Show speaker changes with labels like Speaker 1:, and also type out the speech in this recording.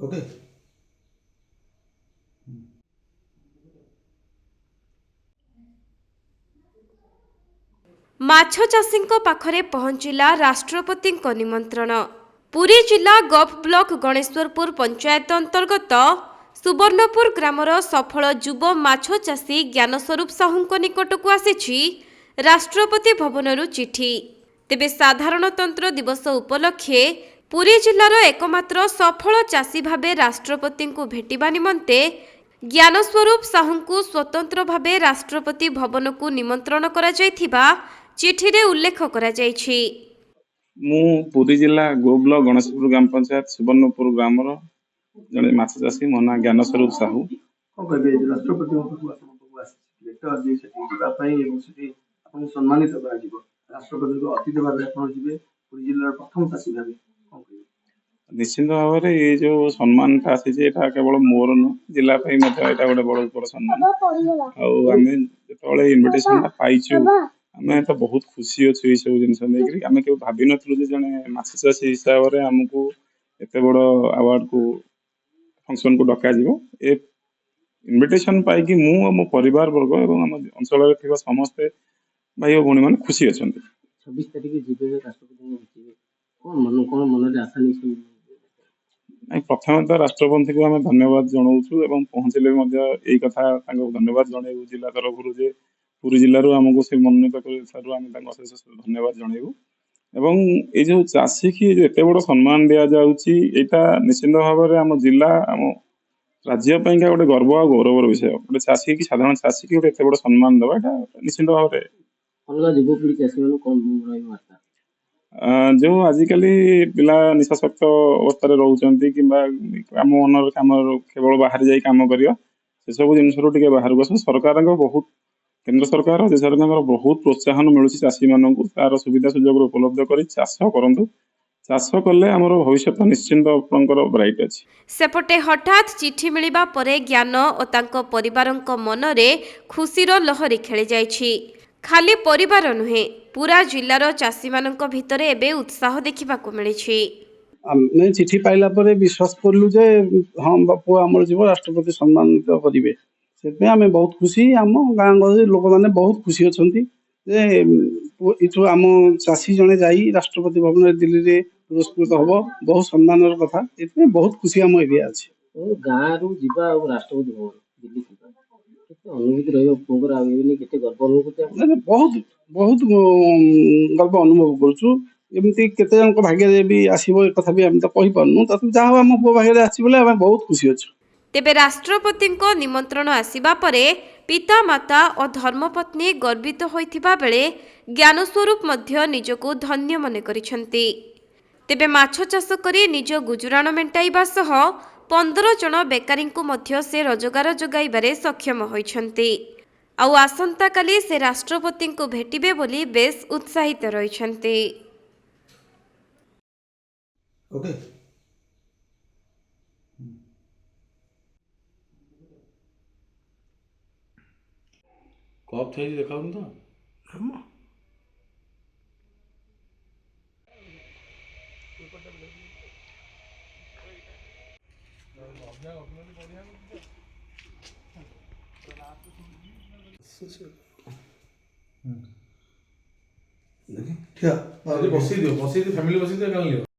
Speaker 1: Okay.
Speaker 2: ମାଛ ଚାଷୀଙ୍କ ପାଖରେ ପହଞ୍ଚିଲା ରାଷ୍ଟ୍ରପତିଙ୍କ ନିମନ୍ତ୍ରଣ। ପୁରୀ ଜିଲ୍ଲା ଗଭ୍ ବ୍ଲକ ଗଣେଶ୍ୱରପୁର ପଞ୍ଚାୟତ ଅନ୍ତର୍ଗତ ସୁବର୍ଣ୍ଣପୁର ଗ୍ରାମର ସଫଳ ଯୁବ ମାଛ ଚାଷୀ ଜ୍ଞାନସ୍ୱରୂପ ସାହୁଙ୍କ ନିକଟକୁ ଆସିଛି ରାଷ୍ଟ୍ରପତି ଭବନରୁ ଚିଠି। ତେବେ ସାଧାରଣତନ୍ତ୍ର ଦିବସ ଉପଲକ୍ଷେ ପୁରୀ ଜିଲ୍ଲାର ଏକମାତ୍ର ସଫଳ ଚାଷୀ ଭାବେ ରାଷ୍ଟ୍ରପତିଙ୍କୁ ଭେଟିବା ନିମନ୍ତେ ଜ୍ଞାନସ୍ୱରୂପ ସାହୁଙ୍କୁ ସ୍ୱତନ୍ତ୍ର ଭାବେ ରାଷ୍ଟ୍ରପତି ଭବନକୁ ନିମନ୍ତ୍ରଣ କରାଯାଇଥିବା ଚିଠିରେ ଉଲ୍ଲେଖ କରାଯାଇଛି।
Speaker 3: ମୁଁ ପୁରୀ ଜିଲ୍ଲା ଗୋ ବ୍ଲକ ଗଣେଶପୁର ଗ୍ରାମ ପଞ୍ଚାୟତ ସୁବର୍ଣ୍ଣପୁର ଗ୍ରାମର ଜଣେ ମାଛ ଚାଷୀ। ମୋ ନାଁ ଜ୍ଞାନସ୍ୱରୂପ ସାହୁ।
Speaker 1: ସମ୍ମାନିତ କରାଯିବ ରାଷ୍ଟ୍ରପତିଙ୍କ ଅତିଥି ଭାବେ ଆପଣ ଯିବେ ପୁରୀ ଜିଲ୍ଲାର ପ୍ରଥମ ଚାଷୀ ଭାବେ
Speaker 3: ନିଶ୍ଚିନ୍ତ ଭାବରେ ଏ ଯୋଉ ସମ୍ମାନଟା ଆସିଛି ଏଟା କେବଳ ମୋର ନୁହଁ, ଜିଲ୍ଲା ପାଇଁ ମଧ୍ୟ ଏଇଟା ଗୋଟେ ବଡ଼ ବଡ଼ ସମ୍ମାନ। ଆଉ ଆମେ ଯେତେବେଳେ ଇନଭିଟେସନଟା ପାଇଛୁ ଆମେ ତ ବହୁତ ଖୁସି ଅଛୁ ଏଇ ସବୁ ଜିନିଷ ନେଇକରି। ଆମେ କେବେ ଭାବିନଥିଲୁ ଯେ ଜଣେ ମାଛ ଚାଷୀ ହିସାବରେ ଆମକୁ ଏତେ ବଡ଼ ଆୱାର୍ଡକୁ ଫଙ୍କସନକୁ ଡକାଯିବ। ଏ ଇନଭିଟେସନ ପାଇକି ମୁଁ ଆଉ ମୋ ପରିବାର ବର୍ଗ ଏବଂ ଆମ ଅଞ୍ଚଳରେ ଥିବା ସମସ୍ତେ ଭାଇ ଓ ଭଉଣୀ ମାନେ ଖୁସି ଅଛନ୍ତି।
Speaker 1: 26 ତାରିଖ ଯିବେ ରାଷ୍ଟ୍ରପତିଙ୍କୁ ଭେଟିବେ, କଣ ମନରେ ଆଶା ନେଇ?
Speaker 3: ପ୍ରଥମେ ତ ରାଷ୍ଟ୍ରପତିଙ୍କୁ ଆମେ ଧନ୍ୟବାଦ ଜଣାଉଛୁ ଏବଂ ପହଞ୍ଚିଲେ ମଧ୍ୟ ଏଇ କଥା ତାଙ୍କୁ ଧନ୍ୟବାଦ ଜଣାଇବୁ ଜିଲ୍ଲା ତରଫରୁ ଯେ ପୁରୀ ଜିଲ୍ଲାରୁ ଆମକୁ ସେ ମନୋନୀତ କରିଥିବାରୁ ଆମେ ତାଙ୍କୁ ଅଶେଷ ଧନ୍ୟବାଦ ଜଣାଇବୁ। ଏବଂ ଏଇ ଯୋଉ ଚାଷୀକି ଏତେ ବଡ଼ ସମ୍ମାନ ଦିଆଯାଉଛି ଏଇଟା ନିଶ୍ଚିନ୍ତ ଭାବରେ ଆମ ଜିଲ୍ଲା ଆମ ରାଜ୍ୟ ପାଇଁକା ଗୋଟେ ଗର୍ବ ଆଉ ଗୌରବର ବିଷୟ। ଗୋଟେ ଚାଷୀ କି ସାଧାରଣ ଚାଷୀ କି ଗୋଟେ ଏତେ ବଡ଼ ସମ୍ମାନ ଦେବା ଏଟା ନିଶ୍ଚିନ୍ତ ଭାବରେ
Speaker 1: ଅଲଗା ଯୁବପିଢ଼ି ଚାଷୀମାନଙ୍କୁ କଣ ରହିବ ବାର୍ତ୍ତା?
Speaker 3: ଯେଉଁ ଆଜିକାଲି ପିଲା ନିଶାସକ୍ତ ଅବସ୍ଥାରେ ରହୁଛନ୍ତି କିମ୍ବା ଆମ ମନର କାମ କେବଳ ବାହାରେ ଯାଇ କାମ କରିବା, ସେସବୁ ଜିନିଷରୁ ଟିକେ ବାହାରକୁ ଆସନ୍ତୁ। ସରକାରଙ୍କ ବହୁତ କେନ୍ଦ୍ର ସରକାର ରାଜ୍ୟ ସରକାରଙ୍କର ବହୁତ ପ୍ରୋତ୍ସାହନ ମିଳୁଛି ଚାଷୀମାନଙ୍କୁ। ତାର ସୁବିଧା ସୁଯୋଗ ଉପଲବ୍ଧ କରି ଚାଷ କରନ୍ତୁ। ଚାଷ କଲେ ଆମର ଭବିଷ୍ୟତ ନିଶ୍ଚିନ୍ତ ଆପଣଙ୍କର ବ୍ରାଇଟ୍ ଅଛି।
Speaker 2: ସେପଟେ ହଠାତ୍ ଚିଠି ମିଳିବା ପରେ ଜ୍ଞାନ ଓ ତାଙ୍କ ପରିବାରଙ୍କ ମନରେ ଖୁସିର ଲହରୀ ଖେଳି ଯାଇଛି। ଖାଲି ପରିବାର ନୁହେଁ, ପୁରା ଜିଲ୍ଲାର ଚାଷୀମାନଙ୍କ ଭିତରେ ଏବେ ଉତ୍ସାହ ଦେଖିବାକୁ ମିଳିଛି।
Speaker 4: ଆମେ ଚିଠି ପାଇଲା ପରେ ବିଶ୍ୱାସ କଲୁ ଯେ ହଁ ପୁଅ ଆମର ଯିବ, ରାଷ୍ଟ୍ରପତି ସମ୍ମାନିତ କରିବେ। ସେଥିପାଇଁ ଆମେ ବହୁତ ଖୁସି। ଆମ ଗାଁ ଗହଳି ଲୋକମାନେ ବହୁତ ଖୁସି ଅଛନ୍ତି ଯେ ଏଠୁ ଆମ ଚାଷୀ ଜଣେ ଯାଇ ରାଷ୍ଟ୍ରପତି ଭବନରେ ଦିଲ୍ଲୀରେ ପୁରସ୍କୃତ ହବ, ବହୁତ ସମ୍ମାନର କଥା। ଏଥିପାଇଁ ବହୁତ ଖୁସି ଆମ ଏରିଆ ଅଛି।
Speaker 1: ଗାଁରୁ ଯିବା ଆଉ ରାଷ୍ଟ୍ରପତି ଭବନ ଦିଲ୍ଲୀ ଯିବା, କେତେ ଅନୁଭୂତି ରହିବ ପୁଅଙ୍କର? ଆଉ ଏମିତି କେତେ ଗର୍ବ ଅନୁଭବ କରୁଛି?
Speaker 4: ବହୁତ ବହୁତ ଗର୍ବ ଅନୁଭବ କରୁଛୁ। ଏମିତି କେତେ ଜଣଙ୍କ ଭାଗ୍ୟରେ ବି ଆସିବ ଏ କଥା ବି ଆମେ ତ କହିପାରୁନୁ। ତଥାପି ଯାହା ହଉ ଆମ ପୁଅ ଭାଗ୍ୟରେ ଆସିଛି ବୋଲି ଆମେ ବହୁତ ଖୁସି ଅଛୁ।
Speaker 2: ତେବେ ରାଷ୍ଟ୍ରପତିଙ୍କ ନିମନ୍ତ୍ରଣ ଆସିବା ପରେ ପିତାମାତା ଓ ଧର୍ମପତ୍ନୀ ଗର୍ବିତ ହୋଇଥିବା ବେଳେ ଜ୍ଞାନସ୍ୱରୂପ ମଧ୍ୟ ନିଜକୁ ଧନ୍ୟ ମନେ କରିଛନ୍ତି। ତେବେ ମାଛ ଚାଷ କରି ନିଜ ଗୁଜୁରାଣ ମେଣ୍ଟାଇବା ସହ 15 ଜଣ ବେକାରୀଙ୍କୁ ମଧ୍ୟ ସେ ରୋଜଗାର ଯୋଗାଇବାରେ ସକ୍ଷମ ହୋଇଛନ୍ତି। ଆଉ ଆସନ୍ତାକାଲି ସେ ରାଷ୍ଟ୍ରପତିଙ୍କୁ ଭେଟିବେ ବୋଲି ବେଶ୍ ଉତ୍ସାହିତ ରହିଛନ୍ତି।
Speaker 1: ओके।
Speaker 5: କପ୍ ଥାଇକି ଦେଖାଉନି ତ?
Speaker 1: ଠିଆ
Speaker 5: ବସେଇ ଦିଅ ଫ୍ୟାମିଲି ବସେଇ ଦିଅ କାଲି